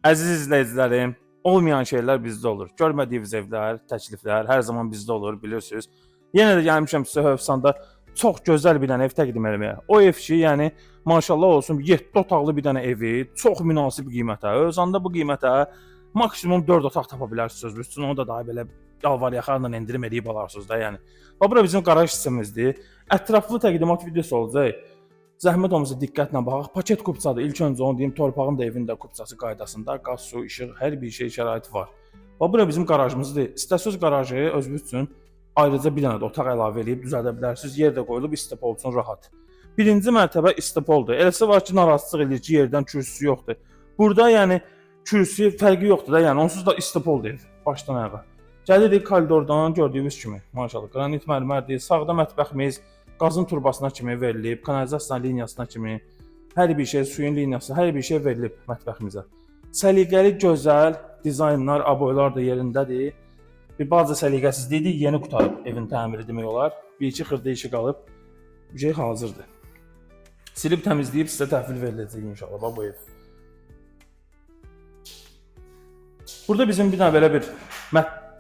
Əziz izləyicilərim, olmayan şeylər bizdə olur. Görmədiyiniz evlər, təkliflər hər zaman bizdə olur, bilirsiniz. Yenə də gəlmişəm sizə Hövsanda çox gözəl bir dənə ev təqdim etməyə. O ev ki, yəni maşallah olsun 7 otaqlı bir dənə evi çox münasib qiymətə. Hövsanda bu qiymətə maksimum 4 otaq tapa bilərsiniz. Üstünə onu da daha belə yalvar yaxarla endirim edib alarsınız da, yəni. Və bura bizim qaraj hissəmizdir. Ətraflı təqdimat videosu olacaq. Zəhmət olmasa diqqətlə baxaq. Paket kupçadır. İlk öncə onu deyim, torpağın da evində kupçası qaydasında qaz, su, işıq, hər bir şey şəraiti var. Və bura bizim qarajımızdır. İstəsəz qarajı özünüz üçün ayrıca bir dənə də otaq əlavə edib düzəldə bilərsiniz. Yer də qoyulub istepol üçün rahat. Birinci mərtəbə istepoldur. Eləsə var ki, narazıçılıq eləyir ki, yerdən kürsüsü yoxdur. Burada yəni kürsü fərqi yoxdur da, yəni onsuz da istepol deyil başdan ayağa. Gəlirik koridordan gördüyünüz kimi, maşallah qranit mərmərdir. Sağda mətbəximiz qazın turbasına kimi verilib, kanalizasiya liniyasına kimi hər bir şey, suyun liniyası, hər bir şey verilib mətbəximizə. Səliqəli, gözəl dizaynlar, aboylar da yerindədir. Bir bazı səliqəsizlikdir, yeni qutarıb evin təmiri demək olar. Bir-iki xırda işi qalıb, bir şey hazırdır. Silib təmizləyib sizə təhvil veriləcək inşallah bu ev. Burada bizim bir dənə belə bir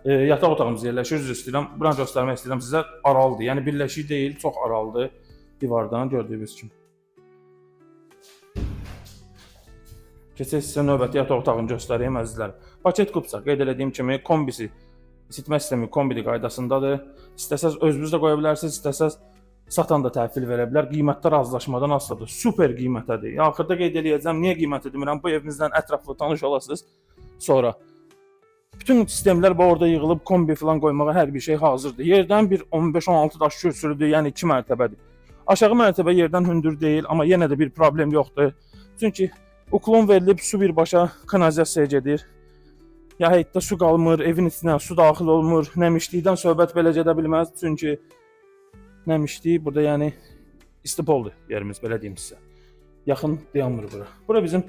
yataq otağımız yerləşir, üzr istəyirəm. Buranı göstərmək istəyirəm sizə. Aralıdır. Yəni birləşik deyil, çox aralıdır divardan gördüyünüz kimi. Keçək sizə növbəti yataq otağını göstəreyim əzizlərim. Paket kupça qeyd etdiyim kimi kombisi, isitmə sistemi kombili qaydasındadır. İstəsəz özünüz də qoya bilərsiniz, istəsəz satan da təhvil verə bilər. Qiymətlər razılaşmadan asılıdır. Super qiymətədir. Axırda qeyd eləyəcəm, niyə qiyməti demirəm? Bu evimizdən ətraflı tanış olasınız sonra. Bütün sistemlər orada yığılıb, kombi falan qoymağa hər bir şey hazırdır. Yerdən bir 15-16 daş kürsülüdür, yəni 2 mərtəbədir. Aşağı mərtəbə yerdən hündür deyil, amma yenə də bir problem yoxdur. Çünki uklon verilib, su birbaşa kanalizasiyaya gedir. Ya həyətdə su qalmır, evin içinə su daxil olmur. Nəmişlikdən söhbət belə gedə bilməz, çünki nəmişlik burada yəni istipoldur yerimiz, belə deyim sizə. Yaxın dayanmır bura. Bura bizim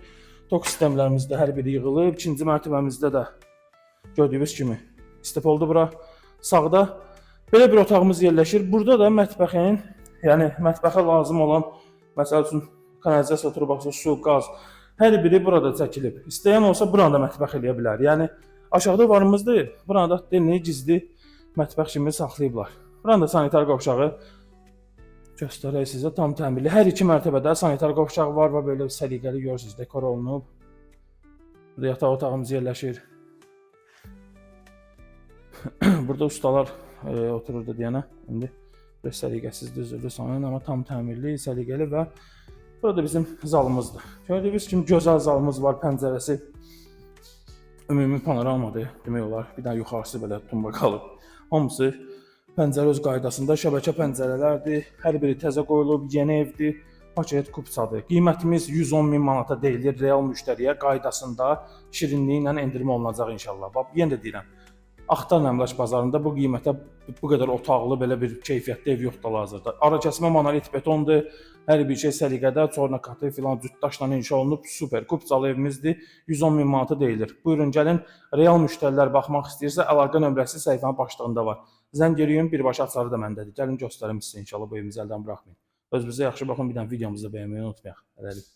tok sistemlərimizdə hər biri yığılıb, ikinci mərtəbəmizdə də gördüyünüz kimi istepoldu bura. Sağda belə bir otağımız yerləşir. Burada da mətbəxin, yəni mətbəxə lazım olan, məsəl üçün kanalizasiya turbası, su, qaz, hər biri burada çəkilib. İstəyən olsa buranı da mətbəx eləyə bilər. Yəni aşağıda varımızdır. Buranı da deni gizli mətbəx kimi saxlayıblar. Buranı da sanitar qovşağı göstərək sizə tam təmirli. Hər iki mərtəbədə sanitar qovşağı var və belə səliqəli görürsünüz, dekor olunub. Burada yataq otağımız yerləşir. Burada ustalar otururdu deyənə, indi biraz səliqəsiz düzüldü sonradan, amma tam təmirli, səliqəli və burada bizim zalımızdır. Gördüyünüz kimi gözəl zalımız var, pəncərəsi ümumi panoramadır demək olar. Bir dənə yuxarısı belə tumba qalıb. Hamısı pəncərə öz qaydasında, şəbəkə pəncərələrdir. Hər biri təzə qoyulub, yeni evdir. Paket kupçadır. Qiymətimiz 110 min manata deyilir real müştəriyə qaydasında şirinliyi ilə endirmə olunacaq inşallah. Bax, yenə də deyirəm. Axtar əmlak bazarında bu qiymətə bu qədər otaqlı belə bir keyfiyyətli ev yoxdur hazırda. Arakəsmə monolit betondur. Hər bir şey səliqədə, tornakatı filan cütdaşla inşa olunub. Super kupçalı evimizdir. 110 min manata deyilir. Buyurun gəlin. Real müştərilər baxmaq istəyirsə əlaqə nömrəsi səhifənin başlığında var. Zəng eləyin, birbaşa açarı da məndədir. Gəlin göstərim sizə inşallah bu evimizi əldən buraxmayın. Özünüzə yaxşı baxın, bir dənə videomuzu da bəyənməyi unutmayaq. Hələlik.